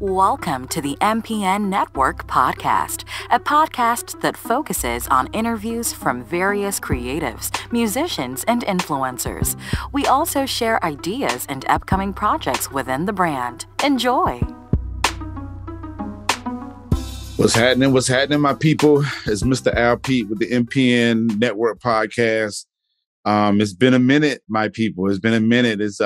Welcome to the MPN Network podcast, a podcast that focuses on interviews from various creatives, musicians, and influencers. We also share ideas and upcoming projects within the brand. Enjoy! What's happening? What's happening, my people? It's Mr. Al Pete with the MPN Network podcast. It's been a minute, my people. It's been a minute. It's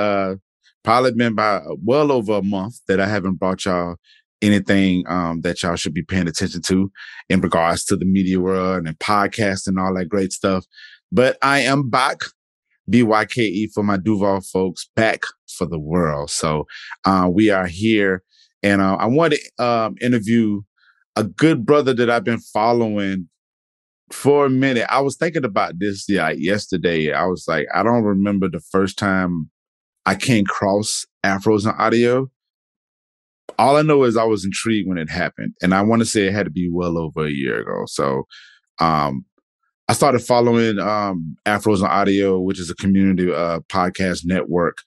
probably been about well over a month that I haven't brought y'all anything that y'all should be paying attention to in regards to the media world and podcast and all that great stuff. But I am back, BYKE for my Duval folks, back for the world. So we are here, and I want to interview a good brother that I've been following for a minute. I was thinking about this yesterday. I was like, I don't remember the first time I came across Afros and audio. All I know is I was intrigued when it happened. And I want to say it had to be well over a year ago. So I started following Afros and Audio, which is a community podcast network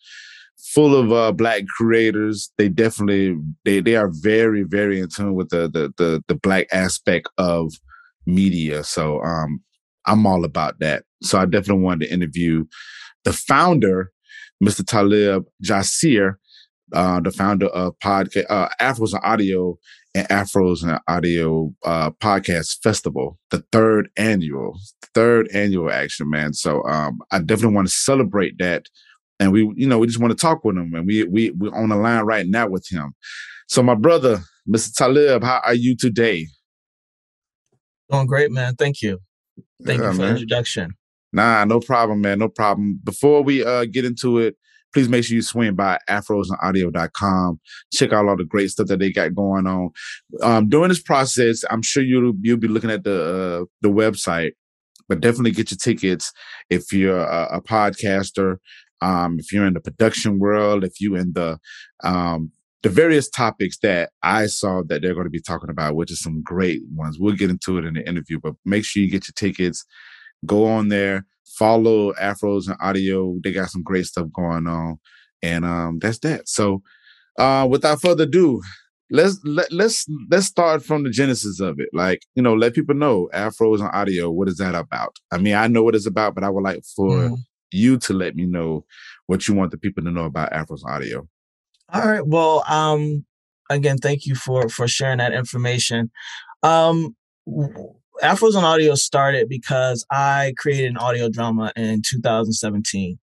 full of Black creators. They definitely, they are very, very in tune with the Black aspect of media. So I'm all about that. So I definitely wanted to interview the founder, Mr. Talib Jasir, the founder of podcast Afros and Audio and Afros and Audio Podcast Festival, the third annual action, man. So I definitely want to celebrate that, and we just want to talk with him, and we're on the line right now with him. So my brother, Mr. Talib, how are you today? Doing great, man. Thank you. Thank you for the introduction. Nah, no problem, man. No problem. Before we get into it, please make sure you swing by afrosandaudio.com. Check out all the great stuff that they got going on. During this process, I'm sure you'll be looking at the website, but definitely get your tickets if you're a podcaster, if you're in the production world, if you're in the various topics that I saw that they're going to be talking about, which is some great ones. We'll get into it in the interview, but make sure you get your tickets. Go on there, follow Afros and Audio. They got some great stuff going on, and that's that. So, without further ado, let's start from the genesis of it. Like, let people know Afros and Audio. What is that about? I mean, I know what it's about, but I would like for you to let me know what you want the people to know about Afros and Audio. All right. Well, again, thank you for sharing that information. Afros on Audio started because I created an audio drama in 2017.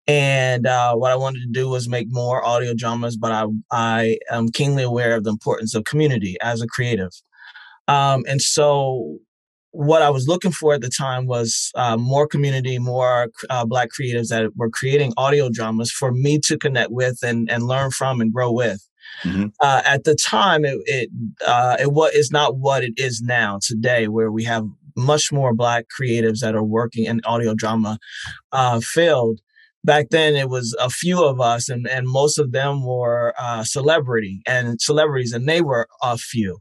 And what I wanted to do was make more audio dramas, but I am keenly aware of the importance of community as a creative. And so what I was looking for at the time was more community, more Black creatives that were creating audio dramas for me to connect with and learn from and grow with. Mm-hmm. At the time, it is not what it is now today, where we have much more Black creatives that are working in audio drama field. Back then, it was a few of us, and most of them were celebrities, and they were a few.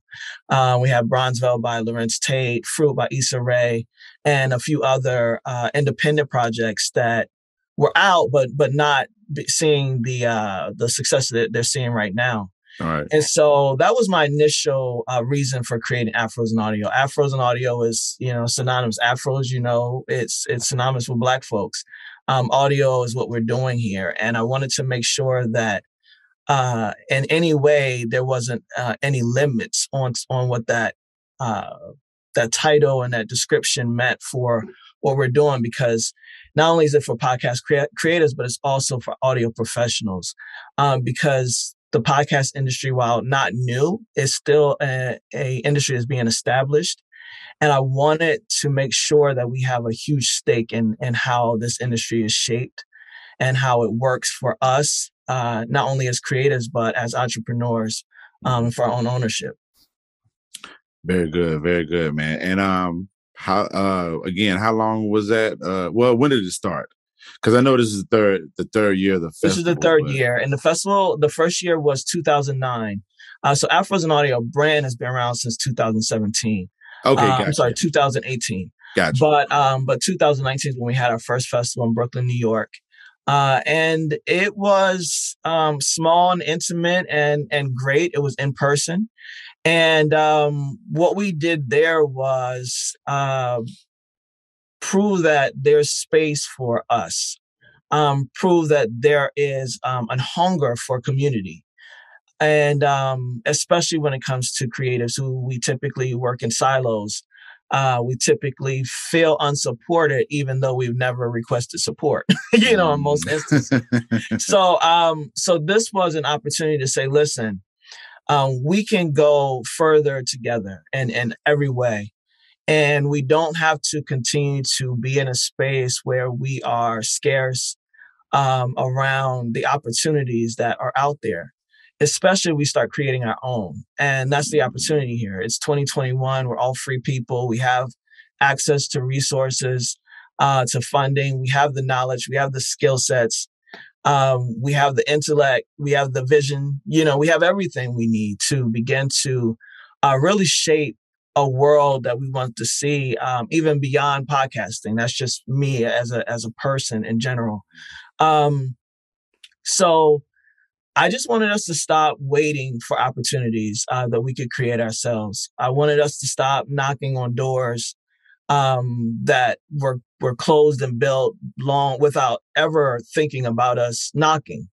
We have Bronzeville by Lawrence Tate, Fruit by Issa Rae, and a few other independent projects that were out, but not seeing the success that they're seeing right now. All right. And so that was my initial reason for creating Afros and Audio. Afros and Audio is, synonymous. Afros, it's synonymous with Black folks. Audio is what we're doing here. And I wanted to make sure that in any way there wasn't any limits on what that title and that description meant for what we're doing, because not only is it for podcast creators, but it's also for audio professionals, because the podcast industry, while not new, is still a industry that's being established. And I wanted to make sure that we have a huge stake in how this industry is shaped and how it works for us, not only as creators, but as entrepreneurs for our own ownership. Very good, man. And how long was that? Well, when did it start? Because I know this is the third year of the festival. This is the third year. And the festival, the first year was 2009. So Afros and Audio brand has been around since 2017. Okay, gotcha. I'm sorry, 2018. Gotcha. But 2019 is when we had our first festival in Brooklyn, New York. And it was small and intimate and great. It was in person. And what we did there was prove that there's space for us, prove that there is a hunger for community. And especially when it comes to creatives who we typically work in silos, we typically feel unsupported, even though we've never requested support, in most instances. So this was an opportunity to say, listen, we can go further together in every way. And we don't have to continue to be in a space where we are scarce around the opportunities that are out there, especially if we start creating our own. And that's the opportunity here. It's 2021. We're all free people. We have access to resources, to funding. We have the knowledge. We have the skill sets. We have the intellect. We have the vision. We have everything we need to begin to really shape a world that we want to see, even beyond podcasting. That's just me as a person in general. So I just wanted us to stop waiting for opportunities that we could create ourselves. I wanted us to stop knocking on doors that were closed and built long without ever thinking about us knocking.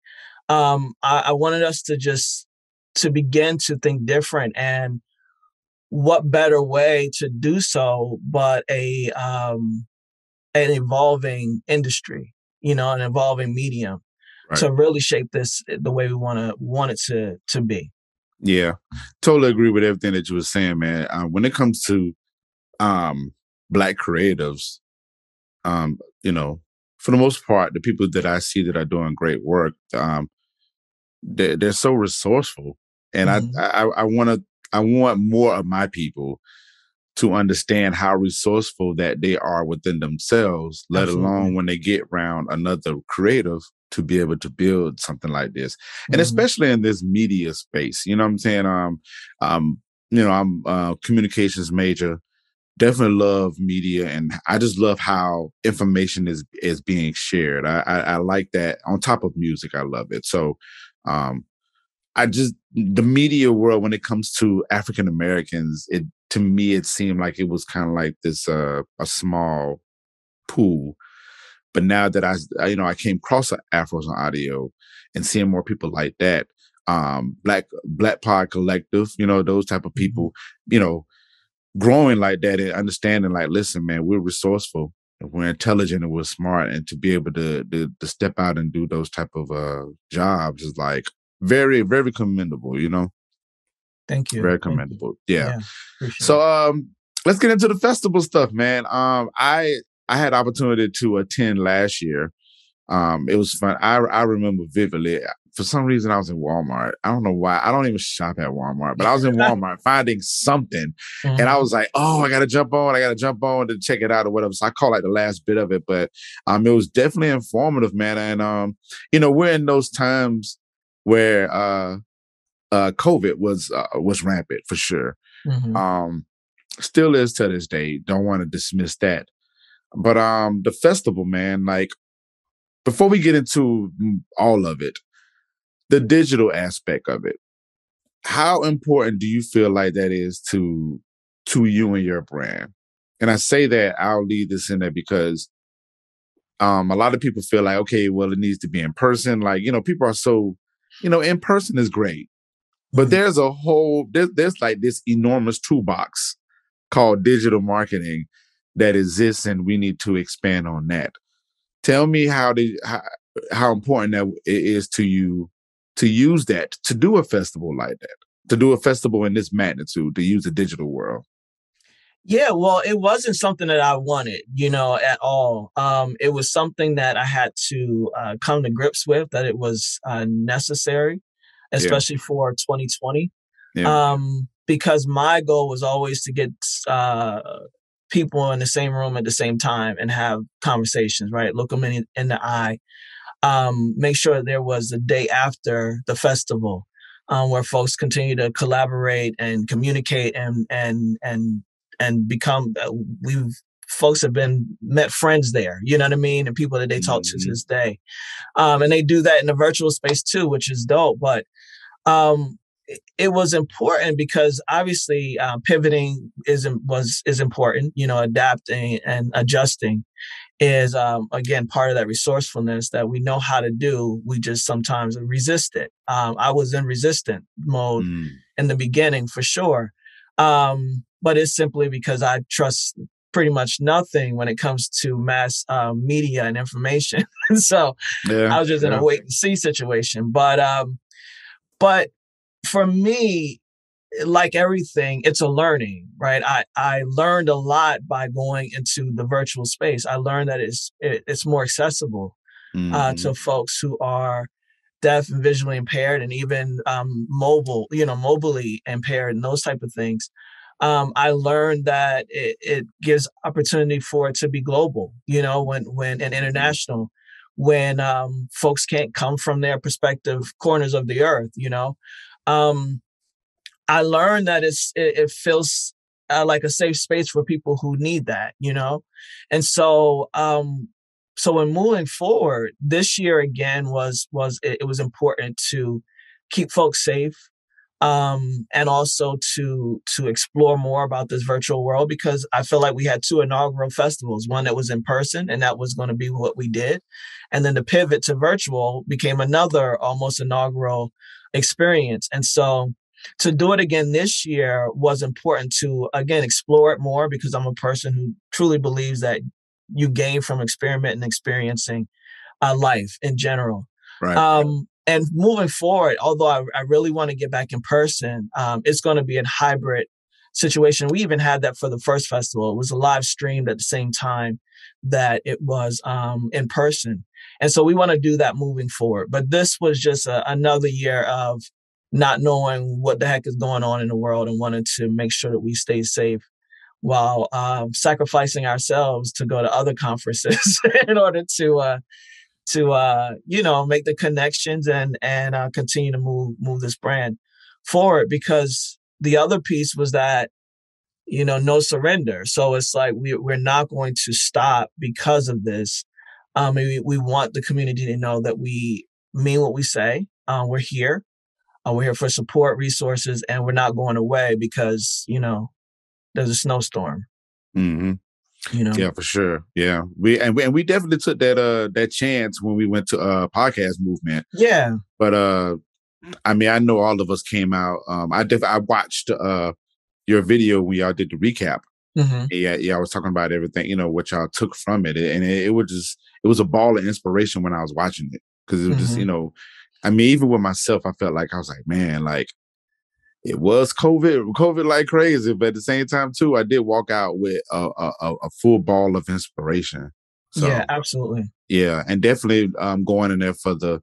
I wanted us to begin to think different, and what better way to do so but an evolving industry, an evolving medium, right, to really shape this the way we want it to be. Yeah, totally agree with everything that you were saying, man. When it comes to Black creatives, for the most part, the people that I see that are doing great work, they're so resourceful, and mm-hmm. I want more of my people to understand how resourceful that they are within themselves, let Absolutely. Alone when they get around another creative to be able to build something like this. Mm-hmm. And especially in this media space, you know what I'm saying? I'm a communications major, definitely love media, and I just love how information is being shared. I like that. On top of music, I love it. So the media world, when it comes to African Americans, to me, it seemed like it was kind of like this, a small pool. But now that I came across Afros on audio and seeing more people like that, Black Pod Collective, those type of people, growing like that and understanding like, listen, man, we're resourceful, and we're intelligent, and we're smart, and to be able to step out and do those type of jobs is like very, very commendable, Thank you. Very commendable. Yeah. So let's get into the festival stuff, man. I had opportunity to attend last year. It was fun. I remember vividly. For some reason, I was in Walmart. I don't know why. I don't even shop at Walmart, but I was in Walmart finding something. Mm-hmm. And I was like, oh, I got to jump on to check it out or whatever. So I caught like the last bit of it, but it was definitely informative, man. And, we're in those times where COVID was rampant for sure. Mm-hmm. Still is to this day. Don't want to dismiss that. But the festival, man, like, before we get into all of it, the digital aspect of it, how important do you feel like that is to you and your brand? And I say that, I'll leave this in there because a lot of people feel like, okay, well, it needs to be in person. Like, people are so, in person is great. But there's there's like this enormous toolbox called digital marketing that exists, and we need to expand on that. Tell me how important that it is to you to use that, to do a festival like that, to do a festival in this magnitude, to use the digital world. Yeah, well, it wasn't something that I wanted, at all. It was something that I had to come to grips with, that it was necessary, especially for 2020. Yeah. Because my goal was always to get people in the same room at the same time and have conversations, right? Look them in the eye. Make sure there was a day after the festival where folks continue to collaborate and communicate and become. We've folks have met friends there, you know what I mean? And people that they talk to this day. And they do that in the virtual space too, which is dope. But it was important because obviously pivoting is important, adapting and adjusting is again part of that resourcefulness that we know how to do. We just sometimes resist it. I was in resistant mode in the beginning for sure, but it's simply because I trust pretty much nothing when it comes to mass media and information. So I was just in a wait and see situation. But for me, like everything, it's a learning, right? I learned a lot by going into the virtual space. I learned that it's more accessible to folks who are deaf and visually impaired, and even mobily impaired, and those type of things. I learned that it gives opportunity for it to be global, when and international, when folks can't come from their perspective corners of the earth, I learned that it feels like a safe space for people who need that, and so when moving forward, this year again was important to keep folks safe, and also to explore more about this virtual world, because I feel like we had two inaugural festivals, one that was in person, and that was going to be what we did, and then the pivot to virtual became another almost inaugural experience, and so to do it again this year was important to, again, explore it more, because I'm a person who truly believes that you gain from experimenting and experiencing life in general. Right. And moving forward, although I really want to get back in person, it's going to be a hybrid situation. We even had that for the first festival. It was live streamed at the same time that it was in person. And so we want to do that moving forward. But this was just another year of not knowing what the heck is going on in the world, and wanted to make sure that we stay safe while sacrificing ourselves to go to other conferences in order to make the connections and continue to move this brand forward. Because the other piece was that, no surrender. So it's like we're not going to stop because of this. We want the community to know that we mean what we say. We're here. We're here for support, resources, and we're not going away because, there's a snowstorm. Yeah, for sure. Yeah. We definitely took that chance when we went to podcast movement. Yeah. But I know all of us came out. I watched your video when y'all did the recap. Yeah, I was talking about everything, what y'all took from it. And it was a ball of inspiration when I was watching it. Because it was just, even with myself, I felt like I was like, man, like it was COVID like crazy, but at the same time too, I did walk out with a full ball of inspiration. So, yeah, absolutely. Yeah, and definitely going in there for the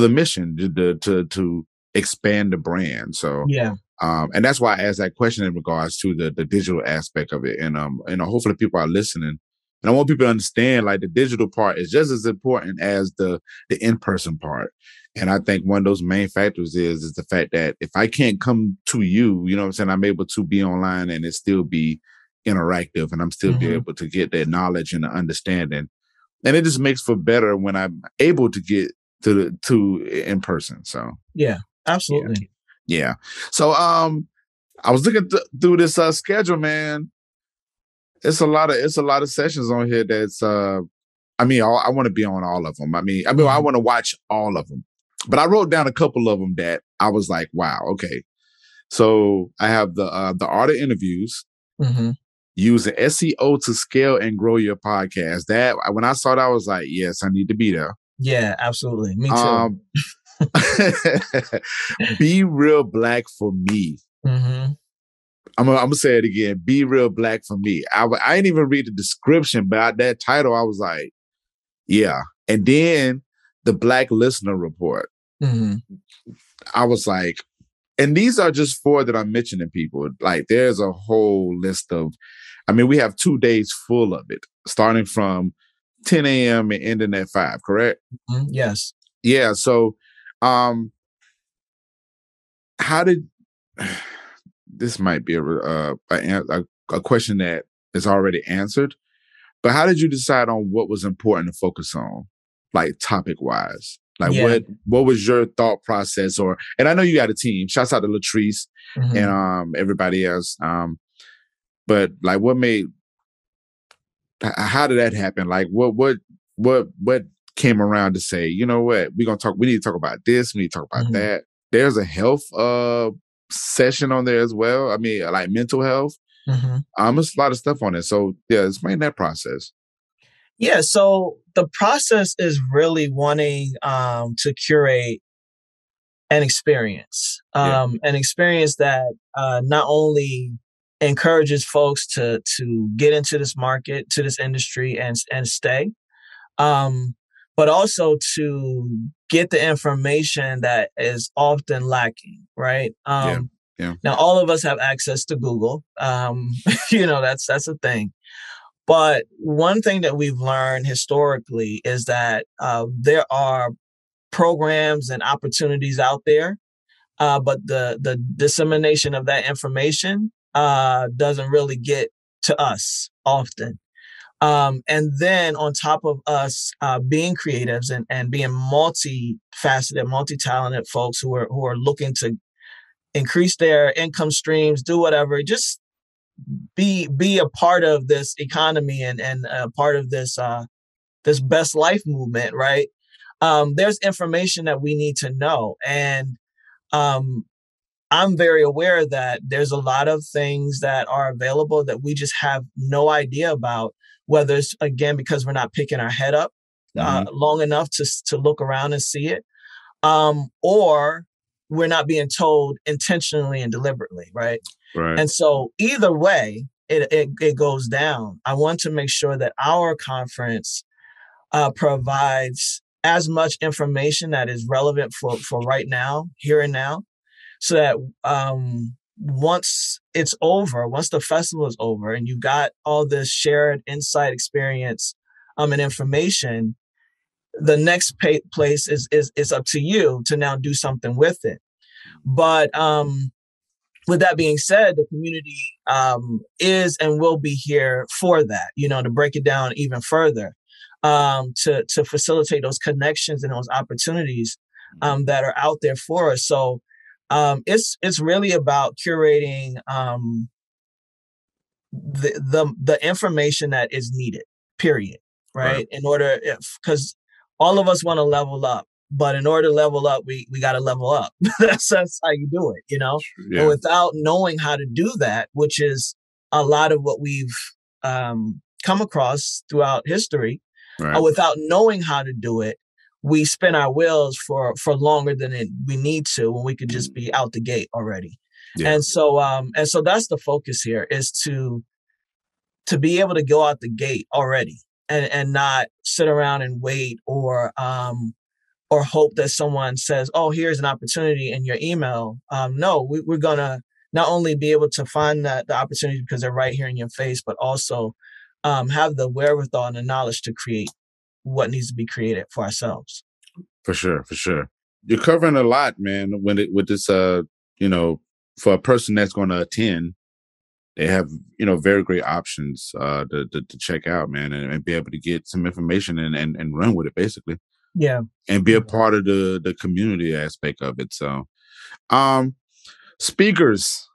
mission to expand the brand. So yeah, and that's why I asked that question in regards to the digital aspect of it, and hopefully people are listening. And I want people to understand, like, the digital part is just as important as the in-person part. And I think one of those main factors is the fact that if I can't come to you, you know what I'm saying, I'm able to be online and it still be interactive, and I'm still be able to get that knowledge and the understanding. And it just makes for better when I'm able to get to in person. So yeah, absolutely. Yeah. So I was looking through this schedule, man. It's a lot of sessions on here that's I want to be on all of them. I want to watch all of them. But I wrote down a couple of them that I was like, wow, okay. So I have the art of interviews, using SEO to scale and grow your podcast. That when I saw that, I was like, yes, I need to be there. Yeah, absolutely. Me too. Be real black for me. I'm gonna say it again. Be real black for me. I didn't even read the description, but that title, I was like, yeah. And then the Black Listener Report. I was like, and these are just 4 that I'm mentioning, people. Like, there's a whole list of, we have 2 days full of it, starting from 10 a.m. and ending at 5, correct? Yes. Yeah. So, how did, this might be a question that is already answered, But how did you decide on what was important to focus on, like topic wise? Like Yeah. what was your thought process? And I know you got a team. Shouts out to Latrice and everybody else. But like how did that happen? Like what came around to say, you know what, we need to talk about this, we need to talk about that. There's a health session on there as well. I mean, like mental health. There's a lot of stuff on it. So yeah, explain that process. Yeah, so the process is really wanting to curate an experience that not only encourages folks to get into this market, to this industry, and stay, but also to get the information that is often lacking, right? Now, all of us have access to Google. That's a thing. But one thing that we've learned historically is that there are programs and opportunities out there, but the dissemination of that information doesn't really get to us often. And then on top of us being creatives and being multifaceted, multi-talented folks who are looking to increase their income streams, do whatever, just be a part of this economy and a part of this this best life movement, right? There's information that we need to know. And I'm very aware that there's a lot of things that are available that we just have no idea about, whether it's, again, because we're not picking our head up long enough to look around and see it, or we're not being told intentionally and deliberately, right? Right. And so either way, it goes down. I want to make sure that our conference provides as much information that is relevant for right now, here and now, so that once it's over, once the festival is over and you got all this shared insight, experience, and information, the next place is up to you to now do something with it. But with that being said, the community is and will be here for that, to break it down even further, to facilitate those connections and those opportunities that are out there for us. So it's really about curating the information that is needed, period, right? In order, because all of us want to level up. But in order to level up, we got to level up. That's how you do it, Yeah. And without knowing how to do that, which is a lot of what we've come across throughout history, without knowing how to do it, we spin our wheels for longer than we need to, when we could just be out the gate already. And so that's the focus here, is to be able to go out the gate already and not sit around and wait or hope that someone says, oh, here's an opportunity in your email. No, we're going to not only be able to find the opportunity because they're right here in your face, but also have the wherewithal and the knowledge to create what needs to be created for ourselves. For sure. You're covering a lot, man, with this, for a person that's going to attend, they have, very great options to check out, man, and be able to get some information and run with it, basically. Yeah. And be a part of the community aspect of it. So, speakers,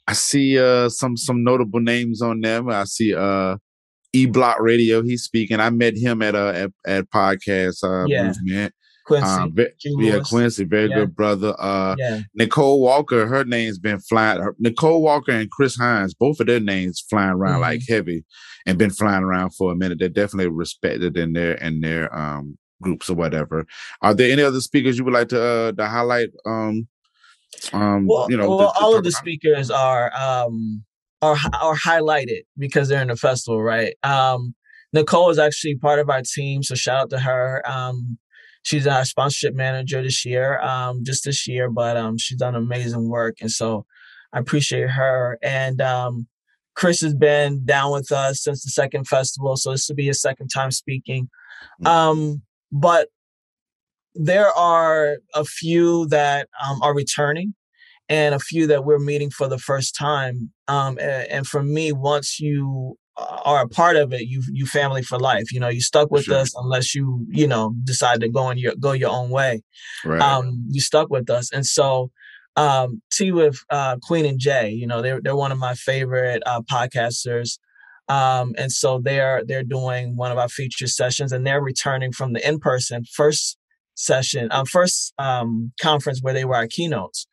I see some notable names on them. I see E-Block Radio. He's speaking. I met him at podcast movement. Quincy. Quincy, very good brother. Nicole Walker, her name's been flying. Nicole Walker and Chris Hines, both of their names flying around like heavy, and been flying around for a minute. They're definitely respected in their groups or whatever. Are there any other speakers you would like to highlight? All of the speakers are highlighted because they're in the festival, right? Nicole is actually part of our team, so shout out to her. She's our sponsorship manager this year, but she's done amazing work, and so I appreciate her. And Chris has been down with us since the second festival, so this will be his second time speaking. But there are a few that are returning and a few that we're meeting for the first time. And for me, once you are a part of it, you family for life. You stuck with Sure. us unless you decide to go your own way. Right. You stuck with us, and so T with Queen and Jay, they're one of my favorite podcasters. And so they're doing one of our feature sessions, and they're returning from the in-person first conference where they were our keynotes.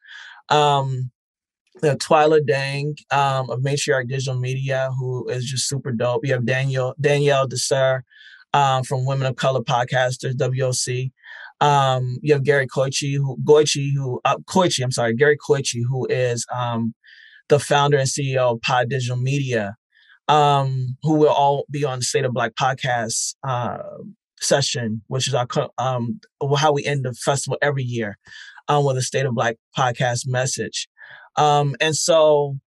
Twyla Dang of Matriarch Digital Media, who is just super dope. You have Danielle Jasir from Women of Color Podcasters, WOC. You have Gary Koichi, who is the founder and CEO of Pod Digital Media, who will all be on the State of Black podcast session, which is how we end the festival every year with a State of Black podcast message. And so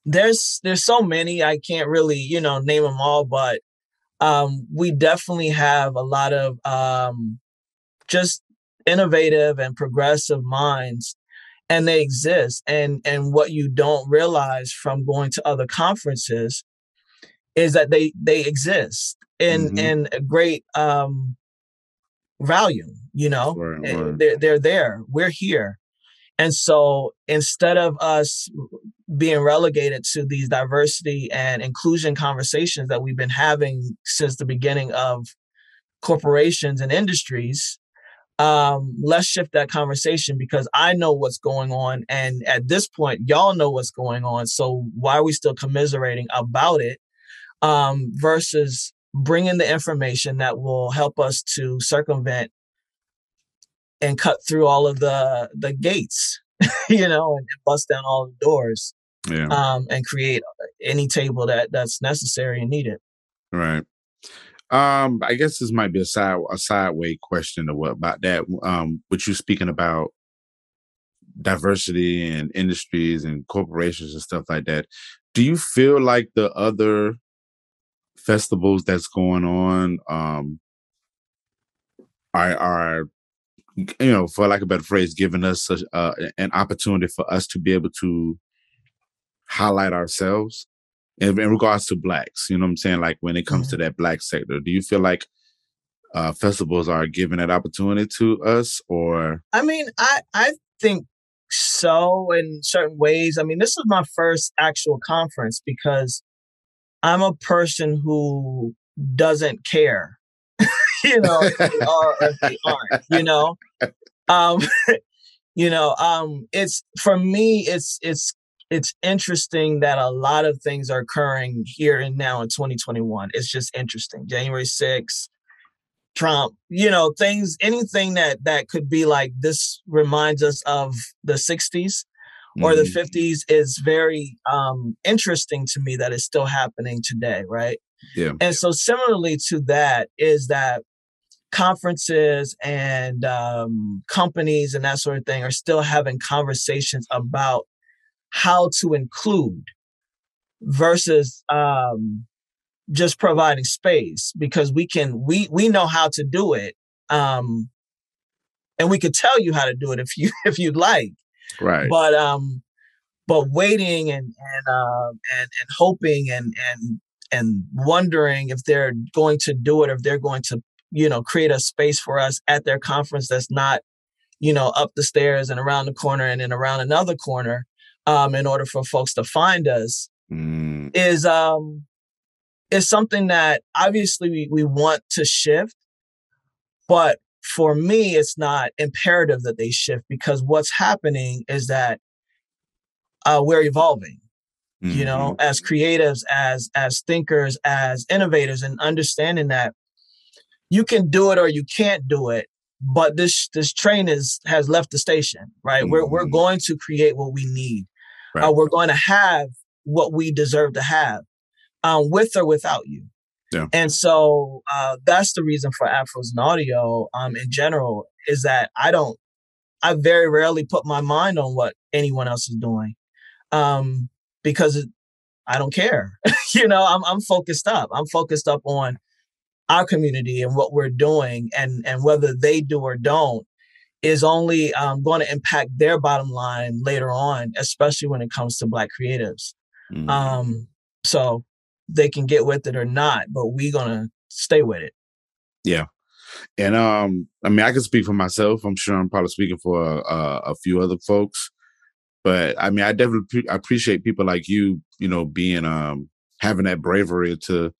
there's so many, I can't really, name them all, but we definitely have a lot of just innovative and progressive minds, and they exist. And what you don't realize from going to other conferences is that they exist in a great volume, Right. They're there. We're here. And so instead of us being relegated to these diversity and inclusion conversations that we've been having since the beginning of corporations and industries, let's shift that conversation, because I know what's going on. And at this point, y'all know what's going on. So why are we still commiserating about it versus bringing the information that will help us to circumvent and cut through all of the gates, and bust down all the doors, and create any table that's necessary and needed. Right. I guess this might be a sideway question or what about that. What you speaking about diversity and industries and corporations and stuff like that. Do you feel like the other festivals that's going on are for lack of a better phrase, giving us an opportunity for us to be able to highlight ourselves in regards to Blacks? You know what I'm saying? Like when it comes to that Black sector, do you feel like festivals are giving that opportunity to us? Or I mean, I think so in certain ways. I mean, this is my first actual conference because I'm a person who doesn't care, if they are or if they aren't, it's, for me, it's interesting that a lot of things are occurring here and now in 2021. It's just interesting. January 6th, Trump, things, anything that could be like, this reminds us of the 60s or the 50s is very interesting to me that it's still happening today, right? Yeah. And so similarly to that is that conferences and companies and that sort of thing are still having conversations about how to include versus just providing space, because we know how to do it, and we could tell you how to do it if you'd like, right? But waiting and hoping and wondering if they're going to do it, or if they're going to create a space for us at their conference that's not up the stairs and around the corner and then around another corner, in order for folks to find us, is something that obviously we want to shift. But for me, it's not imperative that they shift, because what's happening is that we're evolving, as creatives, as thinkers, as innovators, and understanding that you can do it or you can't do it. But this train has left the station, right? We're going to create what we need. Right. We're going to have what we deserve to have, with or without you. Yeah. And so that's the reason for Afros and audio in general, is that I very rarely put my mind on what anyone else is doing, because I don't care. I'm focused up. I'm focused up on our community and what we're doing, and whether they do or don't is only going to impact their bottom line later on, especially when it comes to Black creatives. So they can get with it or not, but we gonna stay with it. Yeah. And I mean, I can speak for myself. I'm sure I'm probably speaking for a few other folks. But I mean, I definitely appreciate people like you, being having that bravery to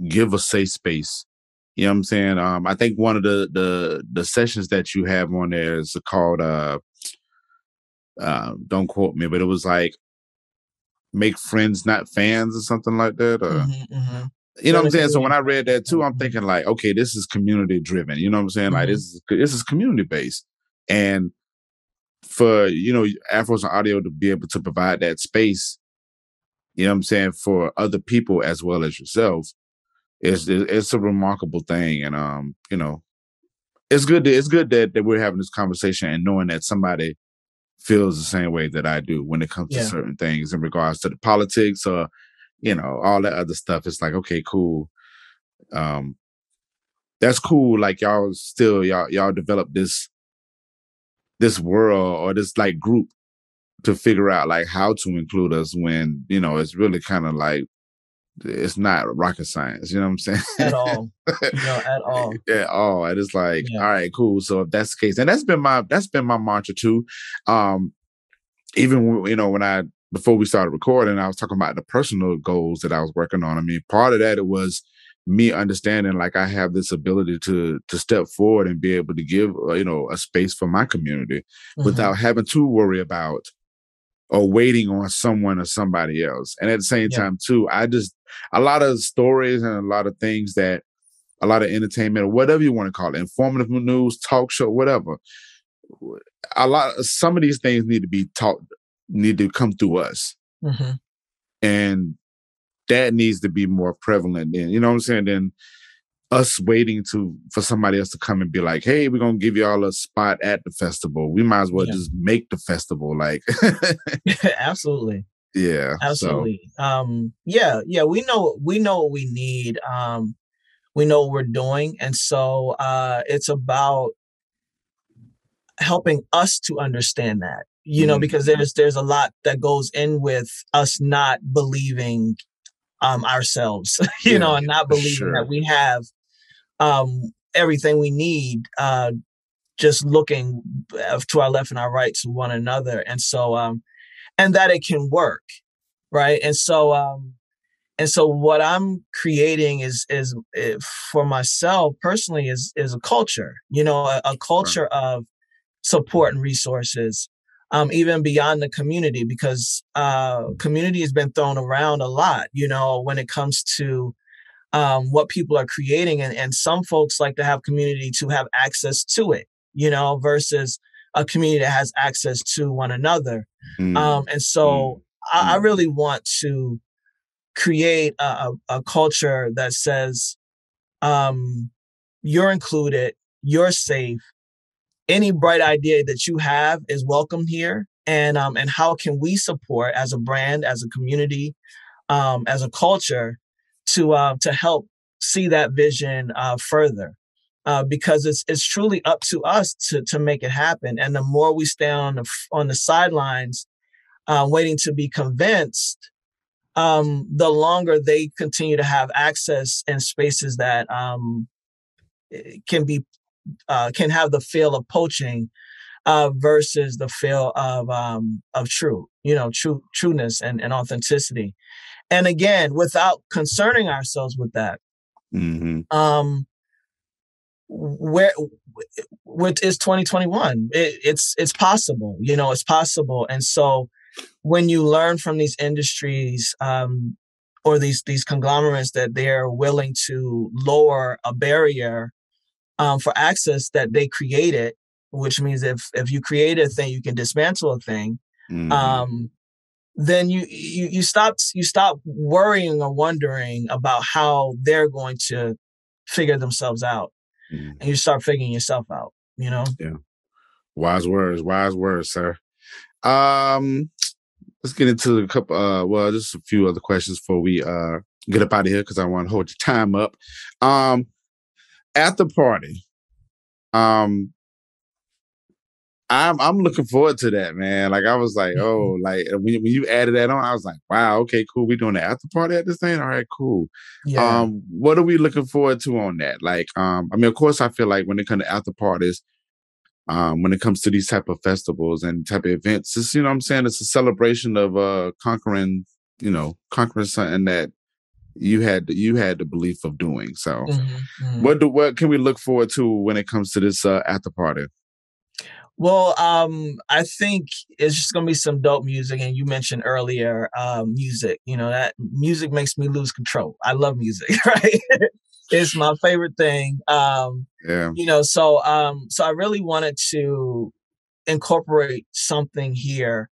give a safe space. You know what I'm saying? I think one of the sessions that you have on there is called don't quote me, but it was like make friends, not fans, or something like that. Or you know what I'm saying? So when I read that too, I'm thinking like, okay, this is community driven. You know what I'm saying? Like this is community based, and for Afros and Audio to be able to provide that space, you know what I'm saying, for other people as well as yourself, it's a remarkable thing. And it's good that we're having this conversation and knowing that somebody feels the same way that I do when it comes to certain things in regards to the politics or all that other stuff. It's like, okay, cool. That's cool. Like y'all develop this world or this like group to figure out like how to include us when it's really kind of like it's not rocket science. You know what I'm saying? At all. At all. At all. And it's like, all right, cool. So if that's the case, and that's been my mantra too. Even when before we started recording, I was talking about the personal goals that I was working on. I mean, part of that, it was me understanding like I have this ability to step forward and be able to give a space for my community without having to worry about or waiting on someone or somebody else. And at the same time too, a lot of stories and a lot of things that a lot of entertainment or whatever you want to call it, informative news, talk show, whatever. Some of these things need to be taught, need to come through us. And that needs to be more prevalent than, you know what I'm saying, than us waiting for somebody else to come and be like, hey, we're going to give y'all a spot at the festival. We might as well just make the festival. Like, absolutely. Yeah. Absolutely. So. We know what we need. We know what we're doing. And so it's about helping us to understand that, because there's a lot that goes in with us not believing ourselves, and not believing that we have everything we need, just looking to our left and our right to one another. And so, and that it can work. Right. And so what I'm creating is for myself personally is a culture, a culture of support and resources, even beyond the community, because community has been thrown around a lot, when it comes to what people are creating. And some folks like to have community to have access to it, versus a community that has access to one another. And so I really want to create a culture that says you're included, you're safe. Any bright idea that you have is welcome here. And how can we support as a brand, as a community, as a culture to help see that vision further? Because it's truly up to us to make it happen. And the more we stay on the sidelines, waiting to be convinced, the longer they continue to have access in spaces that can have the feel of poaching versus the feel of trueness and authenticity. And again, without concerning ourselves with that, where it's 2021, it's possible, it's possible. And so when you learn from these industries or these conglomerates that they're willing to lower a barrier for access that they created, which means if you create a thing, you can dismantle a thing. Then you stop worrying or wondering about how they're going to figure themselves out, and you start figuring yourself out. Yeah. Wise words, sir. Let's get into a couple. Just a few other questions before we get up out of here because I want to hold your time up. At the party, I I'm looking forward to that, man. Like I was like, oh, like when you added that on, I was like, wow, okay, cool. We doing the after party at this thing. All right, cool. Yeah. What are we looking forward to on that? Like, I mean, of course, I feel like when it comes to after parties, when it comes to these type of festivals and type of events, it's, you know what I'm saying, it's a celebration of conquering, conquering something that you had the belief of doing. So what can we look forward to when it comes to this after party? Well, I think it's just gonna be some dope music, and you mentioned earlier, music. You know that music makes me lose control. I love music, right? It's my favorite thing. Yeah. So I really wanted to incorporate something here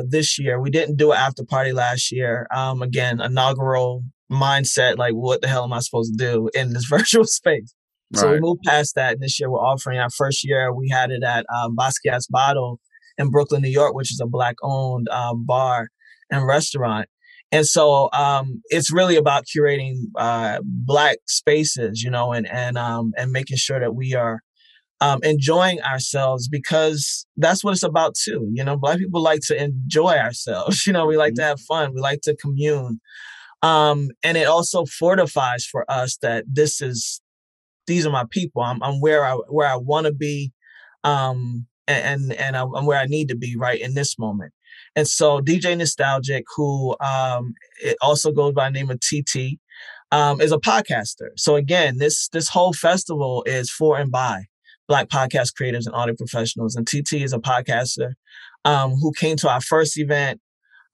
this year. We didn't do an after party last year. Again, inaugural mindset, like what the hell am I supposed to do in this virtual space? So we Right. moved past that, and this year we're offering our first year. We had it at Basquiat's Bottle in Brooklyn, New York, which is a Black-owned bar and restaurant. And so it's really about curating Black spaces, and making sure that we are enjoying ourselves, because that's what it's about too. Black people like to enjoy ourselves. We like to have fun. We like to commune. And it also fortifies for us that these are my people. I'm where I want to be, and I'm where I need to be right in this moment. And so DJ Nostalgic, who it also goes by the name of TT, is a podcaster. So again, this whole festival is for and by Black podcast creators and audio professionals. And TT is a podcaster who came to our first event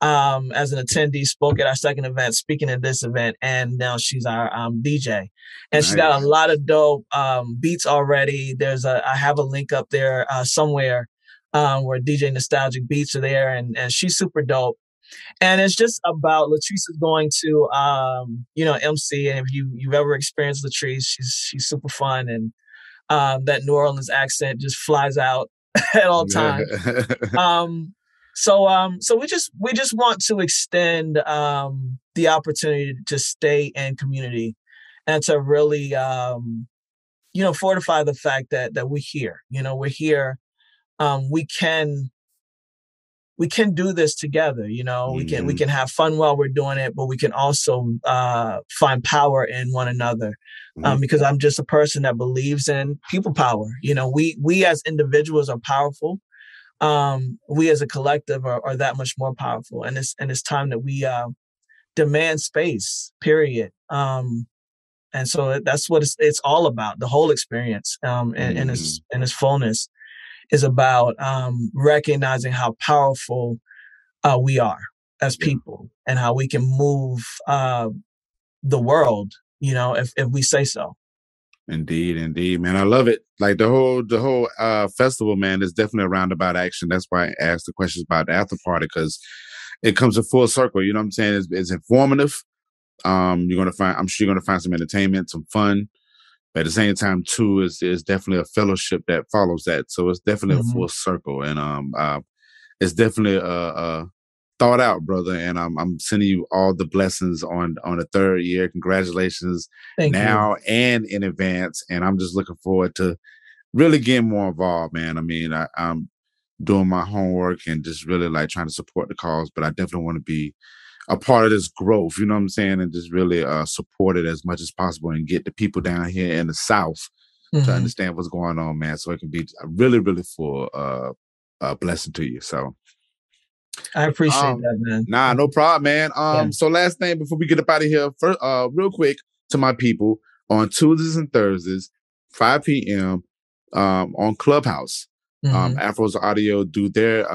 as an attendee, spoke at our second event, speaking at this event, and now she's our DJ. And she's got a lot of dope beats already. I have a link up there somewhere where DJ Nostalgic beats are there, and she's super dope. And it's just about Latrice is going to MC, and if you've ever experienced Latrice, she's super fun, and that New Orleans accent just flies out at all times. So we just want to extend the opportunity to stay in community and to really fortify the fact that we're here. We're here. We can do this together. We can have fun while we're doing it, but we can also find power in one another. Because I'm just a person that believes in people power. We as individuals are powerful. We as a collective are that much more powerful, and it's time that we demand space. Period. And so that's what it's all about. The whole experience, in its fullness, is about recognizing how powerful we are as people, and how we can move the world. If we say so. Indeed, man. I love it. Like the whole festival, man, is definitely a roundabout action. That's why I asked the questions about the after party, because it comes in full circle. You know what I'm saying? It's informative. I'm sure you're gonna find some entertainment, some fun. But at the same time, too, is definitely a fellowship that follows that. So it's definitely a full circle, and it's definitely a thought out, brother. And I'm sending you all the blessings on the third year. Congratulations. Thank now you. And in advance. And I'm just looking forward to really getting more involved, man. I mean, I'm doing my homework and just really like trying to support the cause, but I definitely want to be a part of this growth, you know what I'm saying? And just really support it as much as possible and get the people down here in the South to understand what's going on, man. So it can be a really, really full blessing to you. So I appreciate that, man. Nah, no problem, man. So last thing before we get up out of here, first, real quick to my people, on Tuesdays and Thursdays, 5 p.m. On Clubhouse. Afros Audio do their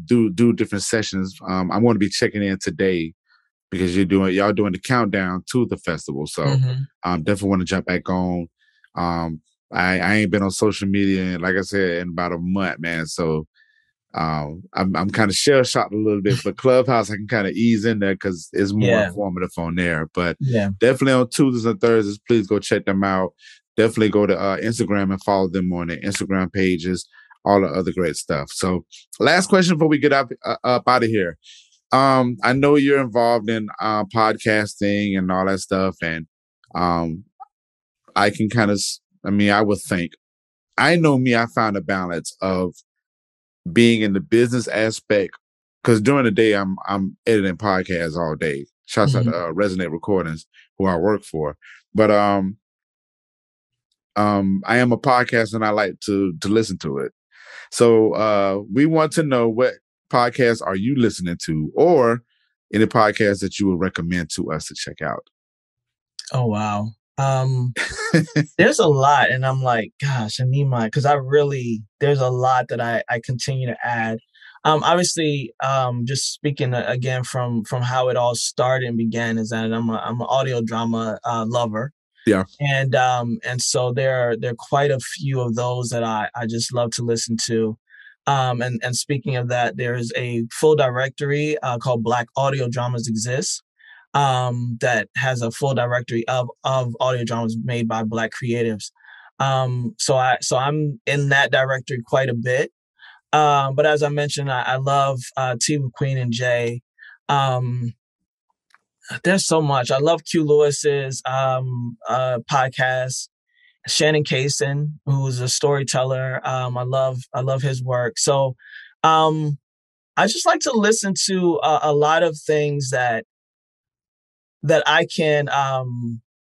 do different sessions. I'm going to be checking in today because y'all doing the countdown to the festival. So definitely want to jump back on. I ain't been on social media, like I said, in about a month, man. So I'm kind of shell shocked a little bit, but Clubhouse I can kind of ease in there because it's more informative on there. But definitely on Tuesdays and Thursdays, please go check them out. Definitely go to Instagram and follow them on their Instagram pages, all the other great stuff. So last question before we get up out of here. I know you're involved in podcasting and all that stuff, and I can kind of, I would think, I know me, I found a balance of being in the business aspect, because during the day I'm editing podcasts all day. Shouts out to Resonate Recordings, who I work for. But I am a podcaster and I like to listen to it. So we want to know, what podcasts are you listening to, or any podcasts that you would recommend to us to check out? Oh, wow. There's a lot. And I'm like, gosh, I need mine. Cause there's a lot that I continue to add. Obviously, just speaking again from how it all started and began, is that I'm an audio drama lover. Yeah. And so there are quite a few of those that I just love to listen to. And speaking of that, there's a full directory called Black Audio Dramas Exist, that has a full directory of audio dramas made by Black creatives. So I'm in that directory quite a bit. But as I mentioned, I love Tea with Queen and Jay. There's so much. I love Q Lewis's podcast. Shannon Kaysen, who's a storyteller. I love his work. So I just like to listen to a lot of things that I can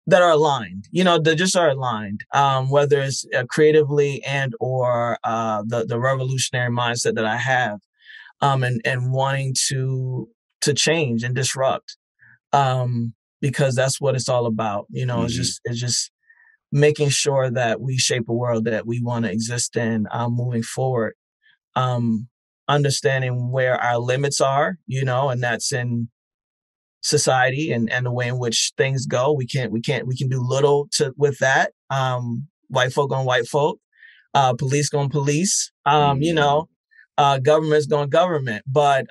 that are aligned. That just are aligned. Whether it's creatively and or the revolutionary mindset that I have, and wanting to change and disrupt. Because that's what it's all about. It's just making sure that we shape a world that we want to exist in, moving forward. Understanding where our limits are, and that's in society and the way in which things go. We can do little with that. White folk on white folk, police going police, government's going government. But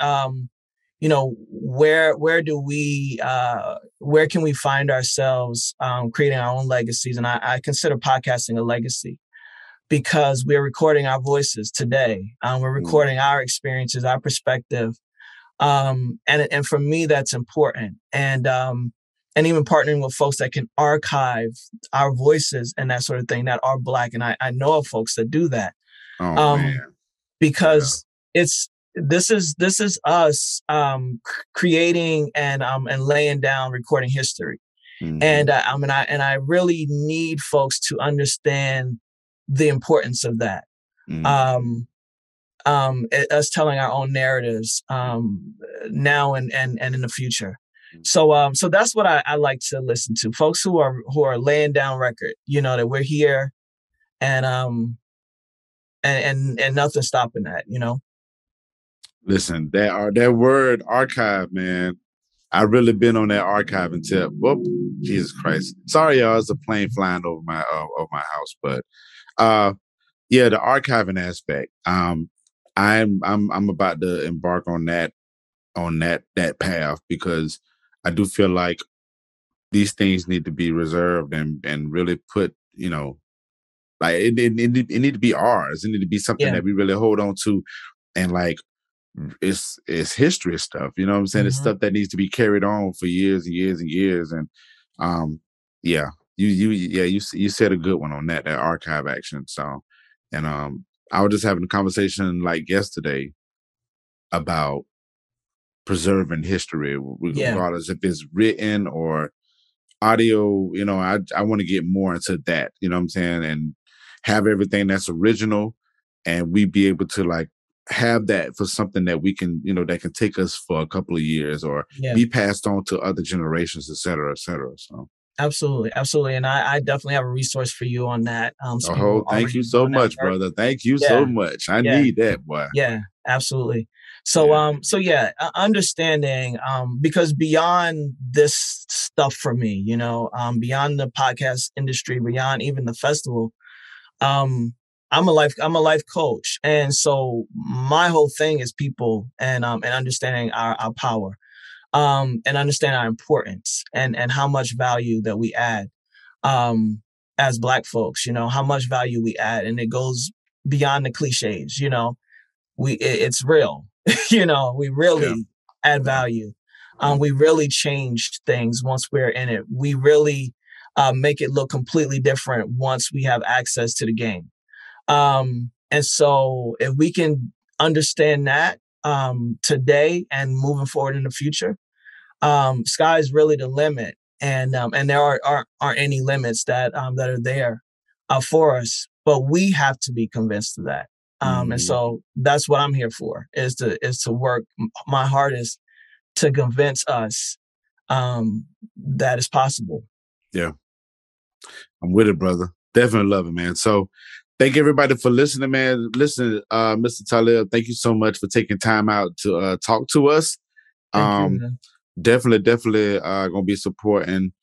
where do we where can we find ourselves creating our own legacies? And I consider podcasting a legacy, because we're recording our voices today. We're recording our experiences, our perspective. And for me, that's important. And even partnering with folks that can archive our voices and that sort of thing, that are Black. And I know of folks that do that. Man. Because this is us creating and laying down recording history. And I really need folks to understand the importance of that. Us telling our own narratives now and in the future. So that's what I like to listen to. Folks who are laying down record, that we're here, and nothing's stopping that, Listen, that word archive, man. I really been on that archiving tip. Whoop, Jesus Christ! Sorry, y'all. It's a plane flying over my house, but yeah, the archiving aspect. I'm about to embark on that path, because I do feel like these things need to be reserved and really put, like it need to be ours. It need to be something that we really hold on to, and like it's history stuff. You know what I'm saying? It's stuff that needs to be carried on for years and years and years. And you said a good one on that archive action. So, and I was just having a conversation like yesterday about preserving history, regardless if it's written or audio. I want to get more into that, you know what I'm saying, and have everything that's original, and we be able to like have that for something that we can, that can take us for a couple of years or be passed on to other generations, et cetera, et cetera. So absolutely. And I definitely have a resource for you on that. Thank you so much, brother. Thank you so much. I need that, boy. Yeah, absolutely. So, understanding, because beyond this stuff for me, beyond the podcast industry, beyond even the festival, I'm a life coach. And so my whole thing is people and understanding our power, and understand our importance and how much value that we add, as Black folks, how much value we add. And it goes beyond the cliches, it's real. We really add value. We really change things once we're in it. We really make it look completely different once we have access to the game. And so if we can understand that today and moving forward in the future, sky is really the limit, and there aren't any limits that are there for us. But we have to be convinced of that, and so that's what I'm here for: is to work my hardest to convince us that it's possible. Yeah, I'm with it, brother. Definitely love it, man. So thank everybody for listening, man. Listen, Mr. Talib, thank you so much for taking time out to talk to us. Thank you, man. Definitely gonna be supporting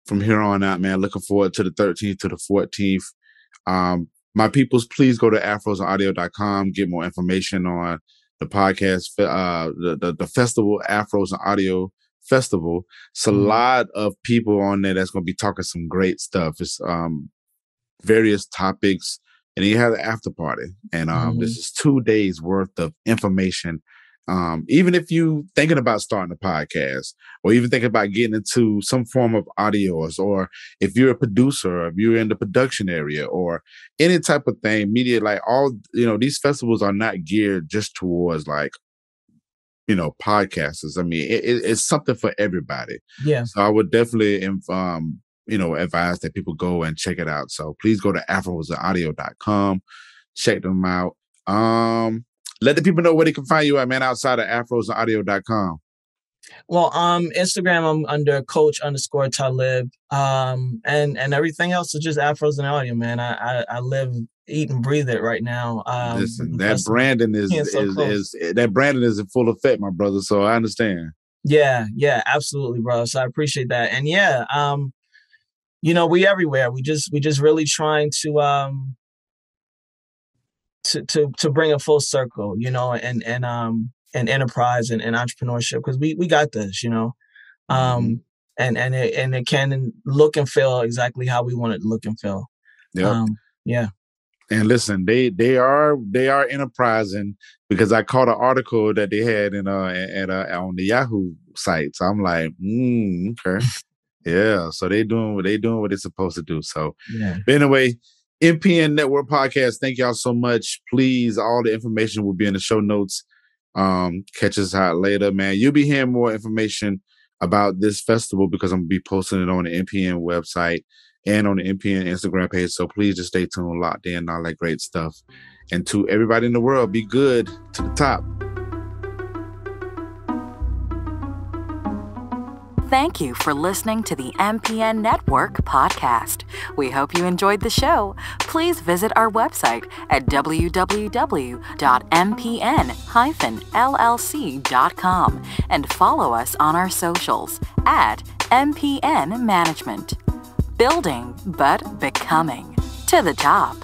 from here on out, man. Looking forward to the 13th to the 14th. My peoples, please go to afrosandaudio.com, get more information on the podcast, the festival, Afros and Audio Festival. It's a lot of people on there that's going to be talking some great stuff. It's various topics, and then you have the after party. And this is 2 days worth of information. Even if you thinking about starting a podcast, or even thinking about getting into some form of audios, or if you're a producer, or if you're in the production area, or any type of thing, media, like all, these festivals are not geared just towards like, podcasters. I mean, it's something for everybody. Yeah. So I would definitely, advise that people go and check it out. So please go to afrosandaudio.com, check them out. Let the people know where they can find you at, man, outside of afrosandaudio.com. Well, Instagram, I'm under Coach_Talib. And everything else is just Afros and Audio, man. I live, eat, and breathe it right now. Listen, that branding that branding is in full effect, my brother. So I understand. Yeah, absolutely, bro. So I appreciate that. And yeah, we everywhere. We just really trying to bring a full circle, and enterprise and entrepreneurship, because we got this, and it can look and feel exactly how we want it to look and feel. Yeah. And listen, they are enterprising, because I caught an article that they had on the Yahoo site. So I'm like, okay. Yeah. So they doing what they're supposed to do. So But anyway, MPN Network Podcast, thank y'all so much. Please, all the information will be in the show notes. Catch us out later, man. You'll be hearing more information about this festival, because I'm going to be posting it on the MPN website and on the MPN Instagram page. So please just stay tuned, locked in, all that great stuff. And to everybody in the world, be good to the top. Thank you for listening to the MPN Network podcast. We hope you enjoyed the show. Please visit our website at www.mpn-llc.com and follow us on our socials at MPN Management. Building but becoming to the top.